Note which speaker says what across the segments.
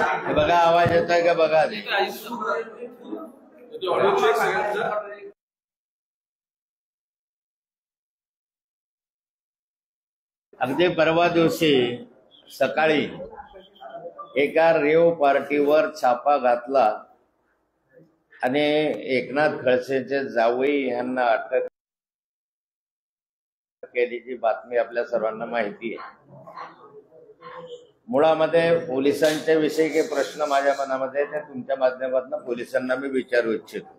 Speaker 1: हे बघा आवाज येतोय का बघा. अगदी परवा दिवशी सकाळी एका रेव पार्टीवर छापा घातला आणि एकनाथ खडसेंचे जावई यांना अटक केल्याची बातमी आपल्या सर्वांना माहिती आहे. मुळामध्ये पोलिसांच्या विषयी काही प्रश्न माझ्या मनामध्ये त्या तुमच्या माध्यमातून पोलिसांना मी विचारू इच्छितो.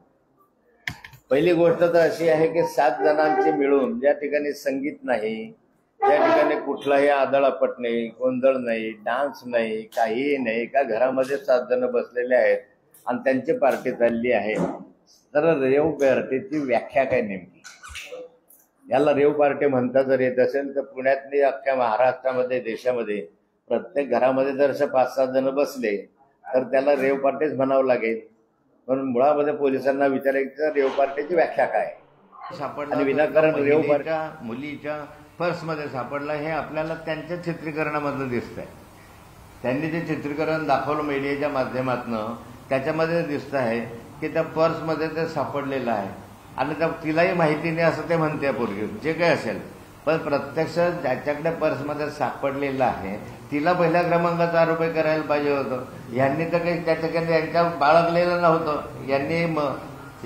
Speaker 1: पहिली गोष्ट तर अशी आहे की 7 जणांची मिळून ज्या ठिकाणी संगीत नाही, त्या ठिकाणी कुठलाही आदळापट नाही, गोंधळ नाही, डान्स नाही, काहीही नाही, एका घरामध्ये 7 जण बसलेले आहेत आणि त्यांची पार्टी चालली आहे. तर रेव पार्टीची व्याख्या काय नेमकी? याला रेव पार्टी म्हणता जर येत असेल तर पुण्यातली अख्ख्या महाराष्ट्रामध्ये देशामध्ये प्रत्येक घरामध्ये जर असे 5-7 जण बसले तर त्याला रेव पार्टीच म्हणावं लागेल. म्हणून मुळामध्ये पोलिसांना विचारायचं रेव पार्टीची व्याख्या काय सापडला. विनाकारण रेव पार्टीच्या मुलीच्या पर्समध्ये सापडला हे आपल्याला त्यांच्या चित्रीकरणामधलं दिसतंय. त्यांनी ते चित्रीकरण दाखवलं मीडियाच्या माध्यमातून. त्याच्यामध्ये दिसत आहे की त्या पर्समध्ये ते सापडलेलं आहे आणि तिलाही माहिती नाही असं ते म्हणते पूर्वी जे काही असेल. पण प्रत्यक्ष ज्याच्याकडे पर्समध्ये सापडलेलं आहे तिला पहिल्या क्रमांकाचा आरोपी करायला पाहिजे होतं. यांनी तर काही त्या ठिकाणी यांच्या बाळगलेलं नव्हतं. यांनी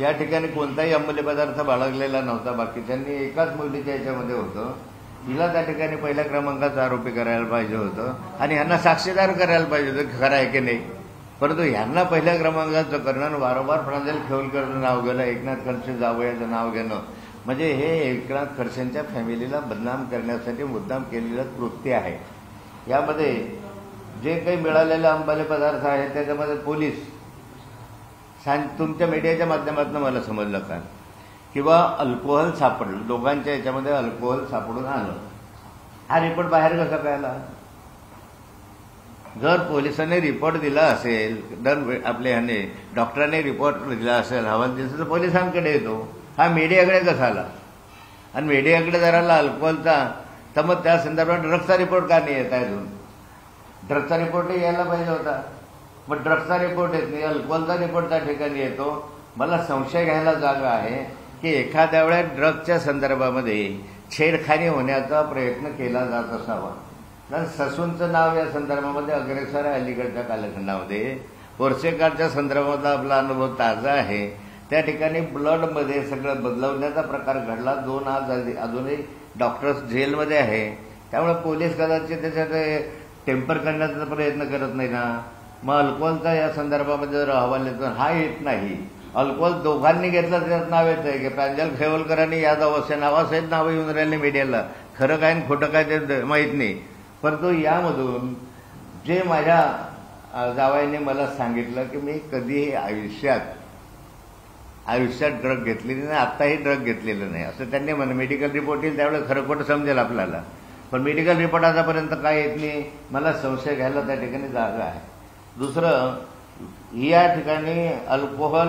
Speaker 1: या ठिकाणी कोणताही अंमली पदार्थ बाळगलेला नव्हता. बाकीच्यांनी एकाच मुलीच्या याच्यामध्ये होतं. तिला त्या ठिकाणी पहिल्या क्रमांकाचा आरोपी करायला पाहिजे होतं आणि ह्यांना साक्षीदार करायला पाहिजे होतं खरं आहे की नाही. परंतु ह्यांना पहिल्या क्रमांकाचं करणं, वारंवार प्रांजल खेवलकरचं नाव घेणं, एकनाथ खडसे जावयाचं नाव घेणं म्हणजे हे एकनाथ खडसेंच्या फॅमिलीला बदनाम करण्यासाठी मुद्दाम केलेलं कृत्य आहे. यामध्ये जे काही मिळालेले अंमली पदार्थ आहेत त्याच्यामध्ये पोलीस तुमच्या मीडियाच्या माध्यमातून मला समजलं का किंवा अल्कोहोल सापडलं, दोघांच्या याच्यामध्ये अल्कोहोल सापडून आलं. हा रिपोर्ट बाहेर कसा कळला? जर पोलिसांनी रिपोर्ट दिला असेल, आपल्या ह्याने डॉक्टरांनी रिपोर्ट दिला असेल हवालदिल तर पोलिसांकडे येतो. हा मीडियाकडे कसा आला? आणि मीडियाकडे जर आला अल्कोहोलचा तर मग त्या संदर्भात ड्रग्सचा रिपोर्ट का नाही येत आहे? अजून ड्रग्सचा रिपोर्टही यायला पाहिजे होता. मग ड्रग्सचा रिपोर्ट येत नाही, अल्कोहोलचा रिपोर्ट त्या ठिकाणी येतो. मला संशय घ्यायला जागा आहे की एखाद्या वेळेस ड्रग्सच्या संदर्भामध्ये छेडखानी होण्याचा प्रयत्न केला जात असावा. कारण ससूनचं नाव या संदर्भामध्ये अग्रेसर आहे. अलीकडच्या कालखंडामध्ये पोर्सेकारच्या संदर्भातला आपला अनुभव ताजा आहे. त्या ठिकाणी ब्लडमध्ये सगळं बदलवण्याचा प्रकार घडला. 2 आज अजूनही डॉक्टर्स जेलमध्ये आहे. त्यामुळे पोलीस कदाचित त्याच्यात टेम्पर करण्याचा प्रयत्न करत नाही ना. मग अल्कोहोलचा या संदर्भामध्ये जर अहवाल येतो हा येत नाही. अल्कोहोल दोघांनी घेतलं त्याच्यात नाव येत आहे की प्रांजल खेवलकरांनी यादव असे नावासहित नावं येऊन राहिले मीडियाला. खरं काय आणि खोटं काय ते माहीत नाही. परंतु यामधून जे माझ्या जावयाने मला सांगितलं की मी कधीही आयुष्यात ड्रग घेतलेली नाही, आत्ताही ड्रग घेतलेलं नाही असं त्यांनी म्हणलं. मेडिकल रिपोर्ट येईल त्यावेळेस खरं खोटं समजेल आपल्याला. पण मेडिकल रिपोर्ट आतापर्यंत काय येत नाही. मला संशय घ्यायला त्या ठिकाणी जागा आहे. दुसरं, या ठिकाणी अल्कोहोल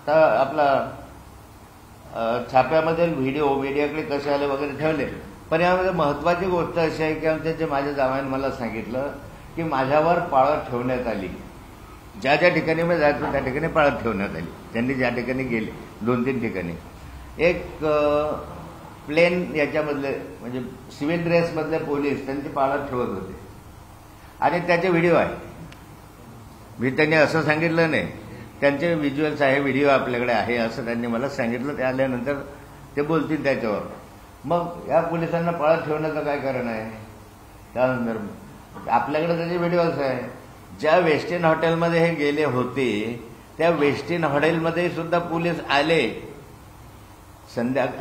Speaker 1: आपला छाप्यामधील व्हिडिओ मीडियाकडे कसे आले वगैरे ठेवले. पण यामध्ये महत्वाची गोष्ट अशी आहे की आमच्या जे माझ्या जावयाने मला सांगितलं की माझ्यावर पाळत ठेवण्यात आली. ज्या ज्या ठिकाणी मी जायचो त्या ठिकाणी पाळत ठेवण्यात आली. त्यांनी ज्या ठिकाणी गेले 2-3 ठिकाणी एक प्लेन याच्यामधले म्हणजे सिव्हिल ड्रेसमधले पोलीस त्यांची पाळत ठेवत होते आणि त्याचे व्हिडिओ आहे. मी त्यांनी असं सांगितलं नाही, त्यांचे व्हिज्युअल्स आहे, व्हिडिओ आपल्याकडे आहे असं त्यांनी मला सांगितलं. ते आल्यानंतर ते बोलतील त्याच्यावर. मग या पोलिसांना पाळत ठेवण्याचं काय कारण आहे? त्यानंतर आपल्याकडे त्याचे व्हिडिओज आहे. ज्या वेस्टिन हॉटेलमध्ये हे गेले होते त्या वेस्टिन हॉटेलमध्ये सुद्धा पोलीस आले.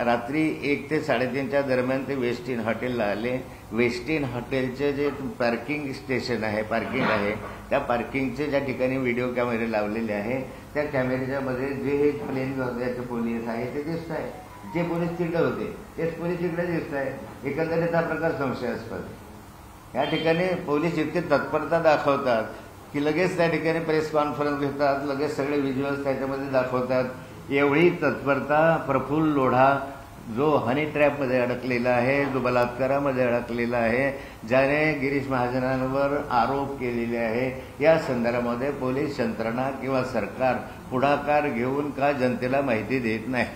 Speaker 1: रात्री 1 ते 3:30च्या दरम्यान ते वेस्टिन हॉटेलला आले. वेस्टिन हॉटेलचे जे पार्किंग स्टेशन आहे, पार्किंग आहे, त्या पार्किंगचे ज्या ठिकाणी व्हिडिओ कॅमेरे लावलेले आहे त्या कॅमेऱ्याच्या मध्ये जे प्लेन याचे पोलीस आहे ते दिसत आहे. जे पोलीस तिकडे होते तेच पोलीस तिकडे दिसत आहे. एकंदरीत हा प्रकार संशयास्पद. या ठिकाणी पोलीस इतकी तत्परता दाखवतात की लगेच त्या ठिकाणी प्रेस कॉन्फरन्स घेतात, लगेच सगळे व्हिज्युअल्स त्याच्यामध्ये दाखवतात. एवढी तत्परता, प्रफुल्ल लोढा जो हनी ट्रॅपमध्ये अडकलेला आहे, जो बलात्कारामध्ये अडकलेला आहे, ज्याने गिरीश महाजनांवर आरोप केलेले आहे, या संदर्भामध्ये पोलीस यंत्रणा किंवा सरकार पुढाकार घेऊन का जनतेला माहिती देत नाही?